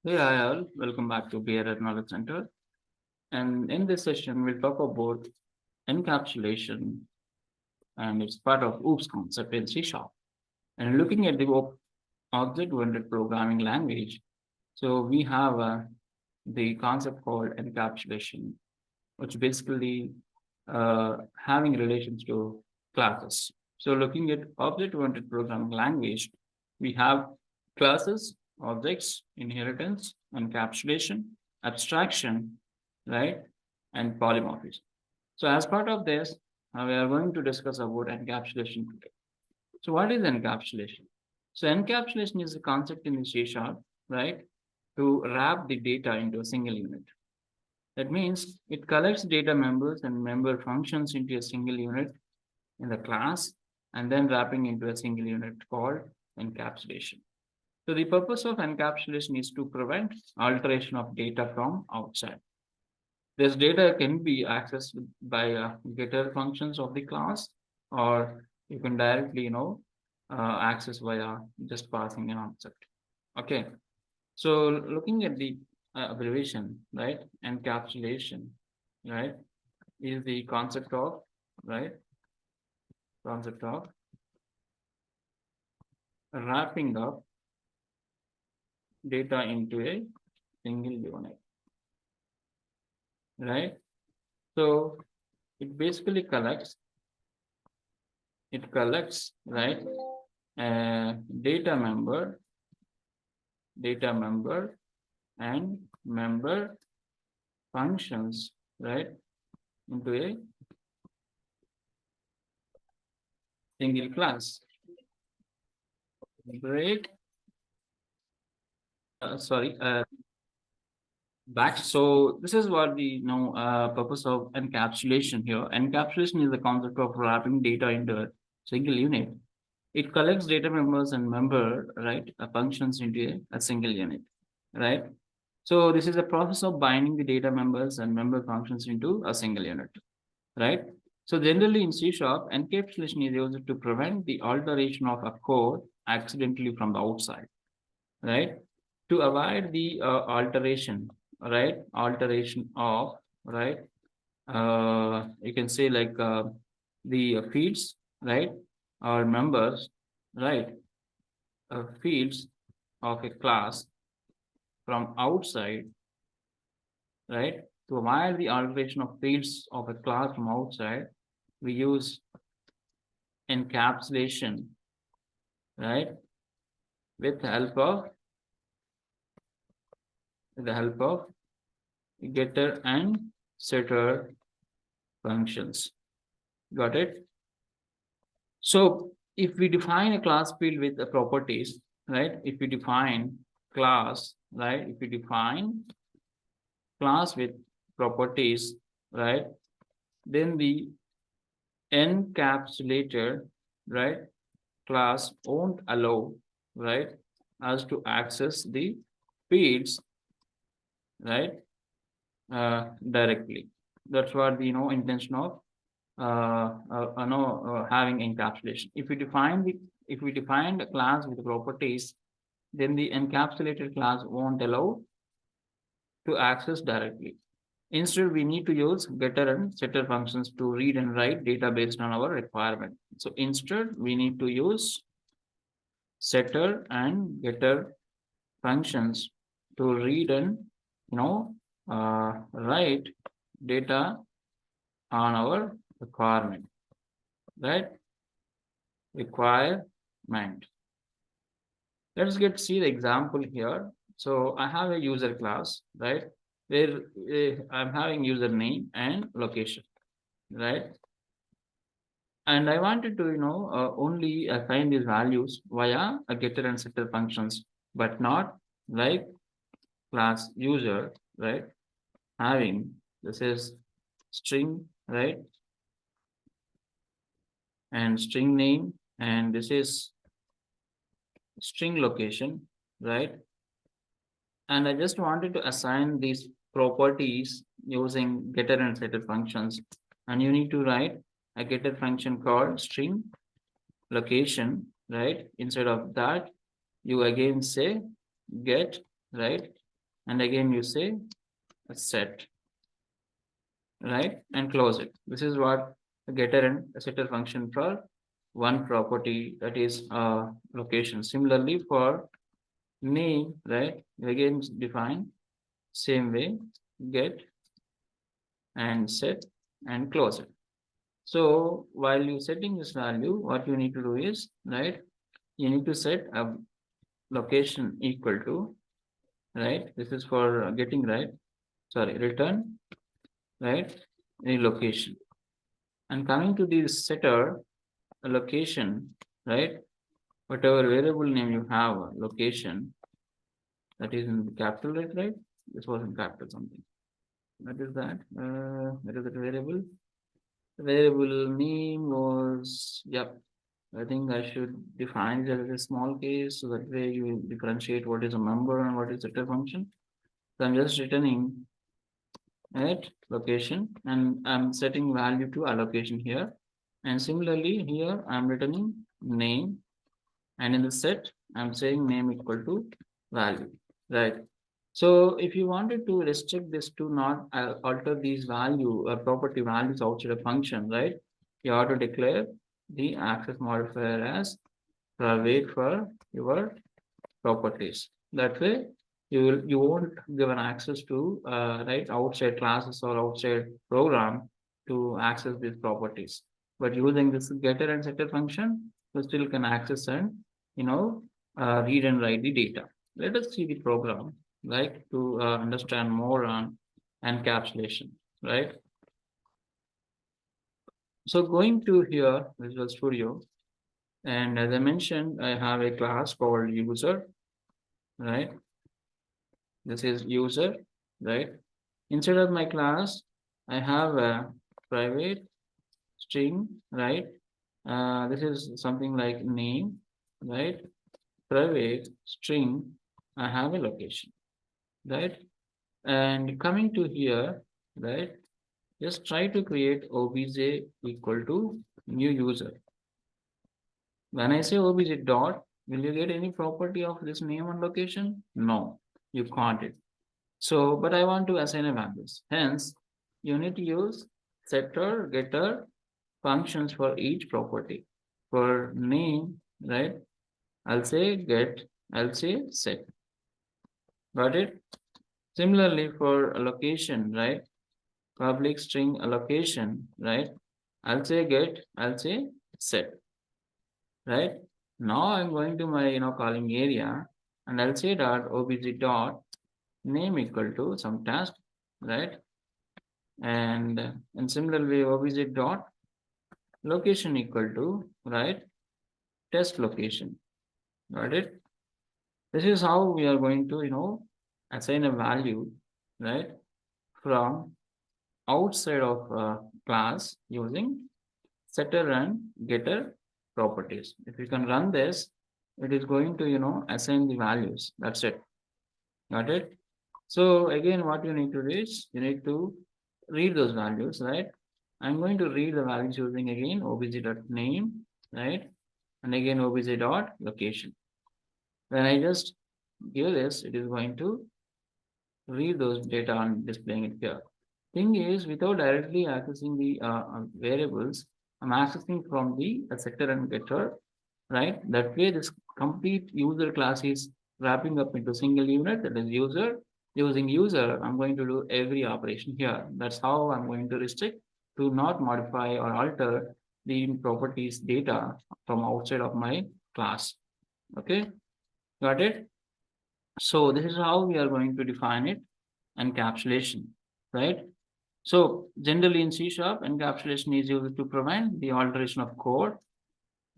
Hey, hi all. Welcome back to BRR Knowledge Center. And in this session, we'll talk about encapsulation, and it's part of OOPS concept in C Sharp. And looking at the object-oriented programming language, so we have the concept called encapsulation, which basically having relations to classes. So looking at object-oriented programming language, we have classes, objects, inheritance, encapsulation, abstraction, right, and polymorphism. So as part of this, we are going to discuss about encapsulation today. So what is encapsulation? So encapsulation is a concept in the C sharp, right, to wrap the data into a single unit. That means it collects data members and member functions into a single unit in the class and then wrapping into a single unit called encapsulation. So the purpose of encapsulation is to prevent alteration of data from outside. This data can be accessed by getter functions of the class, or you can directly, access via just passing an object. Okay. So looking at the abbreviation, right, encapsulation, right, is the right, concept of wrapping up data into a single unit, right? So it basically collects, right, uh, data member, data member, and member functions, right, into a single class. Break, sorry, back. So this is what the purpose of encapsulation here. Encapsulation is the concept of wrapping data into a single unit. It collects data members and member right functions into a single unit, right? So this is a process of binding the data members and member functions into a single unit, right? So generally in C sharp, encapsulation is used to prevent the alteration of a code accidentally from the outside, right? To avoid the alteration, right? Alteration of, right? You can say like the fields, right? Or members, right? Fields of a class from outside, right? To avoid the alteration of fields of a class from outside, we use encapsulation, right? With the help of getter and setter functions. Got it? So if we define a class field with the properties, right? If we define class, right? If we define class with properties, right? Then the encapsulator, right? Class won't allow, right? Us to access the fields, right? Directly. That's what the intention of having encapsulation. If we define the class with properties, then the encapsulated class won't allow to access directly. Instead, we need to use getter and setter functions to read and write data based on our requirement. So instead, we need to use setter and getter functions to read and write data on our requirement, right? Requirement. Let's get see the example here. So I have a user class, right? Where I'm having username and location, right? And I wanted to, only assign these values via a getter and setter functions, but not like class user, right? Having this is string, right? And string name, and this is string location, right? And I just wanted to assign these properties using getter and setter functions. And you need to write a getter function called string location, right? Instead of that, you again say get, right? and again you say a set, right, and close it. This is what a getter and a setter function for one property, that is location. Similarly for name, right, again define same way, get and set and close it. So while you setting this value, what you need to do is, right, you need to set a location equal to, right, this is for getting, right, sorry, return, right, a location. And coming to the setter, a location, right, whatever variable name you have, location, that is in capital letter, right? This was in capital something. What is that? What is that variable? The variable name was, yep. I think I should define it as a small case so that way you differentiate what is a member and what is setter function. So I'm just returning at location and I'm setting value to allocation here. And similarly here I'm returning name, and in the set I'm saying name equal to value, right? So if you wanted to restrict this to not alter these value property values outside a function, right, you have to declare the access modifier as private for your properties. That way, you won't give an access to right, outside classes or outside program to access these properties. But using this getter and setter function, you still can access and you know read and write the data. Let us see the program, right, to understand more on encapsulation, right? So going to here, Visual Studio, and as I mentioned, I have a class called user, right? This is user, right? Instead of my class, I have a private string, right? This is something like name, right? Private string, I have a location, right? And coming to here, right? Just try to create obj equal to new user. When I say obj dot, will you get any property of this name and location? No, you can't. So, but I want to assign a values. Hence, you need to use setter, getter functions for each property. For name, right? I'll say get, I'll say set. Got it? Similarly, for allocation, right? Public string allocation, right? I'll say get, I'll say set, right? Now I'm going to my calling area and I'll say dot obj dot name equal to some task, right? And similarly obj dot location equal to, right, test location. Got it? This is how we are going to assign a value, right, from outside of class using setter and getter properties. If you can run this, it is going to assign the values. That's it. Got it? So again, what you need to do is you need to read those values, right? I'm going to read the values using again obj.name, right? And again obj.location. When I just give this, it is going to read those data and displaying it here. Thing is, without directly accessing the variables, I'm accessing from the setter and getter, right? That way, this complete user class is wrapping up into single unit, that is user. Using user, I'm going to do every operation here. That's how I'm going to restrict to not modify or alter the properties data from outside of my class. Okay, got it? So this is how we are going to define it, encapsulation, right? So generally in C#, encapsulation is used to prevent the alteration of code,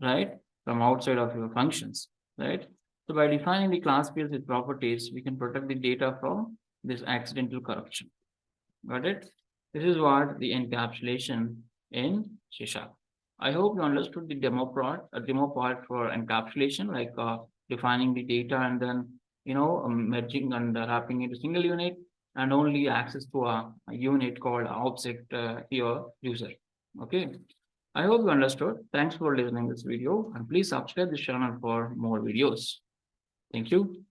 right, from outside of your functions, right? So by defining the class fields with properties, we can protect the data from this accidental corruption. Got it? This is what the encapsulation in C#. I hope you understood the demo part for encapsulation, like defining the data and then merging and wrapping into single unit and only access to a unit called object here user. Okay. I hope you understood. Thanks for listening to this video and please subscribe this channel for more videos. Thank you.